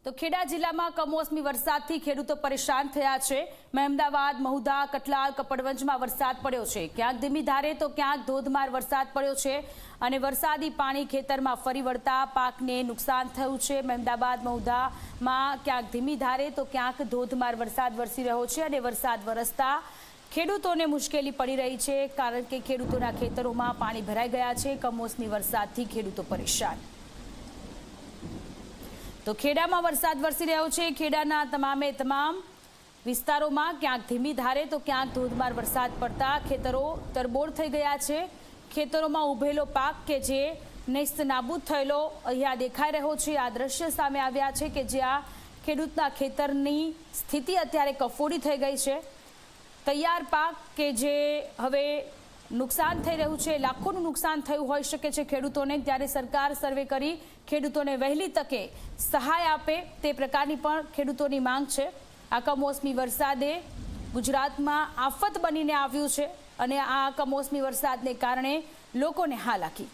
તો ખેડા જિલ્લામાં કમોસમી વરસાદથી ખેડૂતો પરેશાન થયા છે। મહેમદાવાદ, મહુધા, કઠલાલ, કપડવંજમાં વરસાદ પડ્યો છે। ક્યાંક ધીમી ધારે તો ક્યાંક ધોધમાર વરસાદ પડ્યો છે અને વરસાદી પાણી ખેતરમાં ફરી વળતા પાકને નુકસાન થયું છે। મહેમદાવાદ, મહુધામાં ક્યાંક ધીમી ધારે તો ક્યાંક ધોધમાર વરસાદ વરસી રહ્યો છે અને વરસાદ વરસતા ખેડૂતોને મુશ્કેલી પડી રહી છે, કારણ કે ખેડૂતોના ખેતરોમાં પાણી ભરાઈ ગયા છે। કમોસમી વરસાદથી ખેડૂતો પરેશાન। તો ખેડામાં વરસાદ વરસી રહ્યો છે। ખેડાના તમામ વિસ્તારોમાં ક્યાંક ધીમી ધારે તો ક્યાંક ધોધમાર વરસાદ પડતા ખેતરો તરબોળ થઈ ગયા છે। ખેતરોમાં ઉભેલો પાક કે જે નેસ્ત નાબૂદ થયેલો અહીંયા દેખાઈ રહ્યો છે। આ દ્રશ્ય સામે આવ્યા છે કે જ્યાં ખેડૂતના ખેતરની સ્થિતિ અત્યારે કફોડી થઈ ગઈ છે। તૈયાર પાક કે જે હવે નુકસાન થઈ રહ્યું છે, લાખોનું નુકસાન થયું હોઈ શકે છે ખેડૂતોને, ત્યારે સરકાર સર્વે કરી ખેડૂતોને વહેલી તકે સહાય આપે તે પ્રકારની પણ ખેડૂતોની માંગ છે। આ કમોસમી વરસાદે ગુજરાતમાં આફત બનીને આવ્યું છે અને આ કમોસમી વરસાદને કારણે લોકોને હાલાકી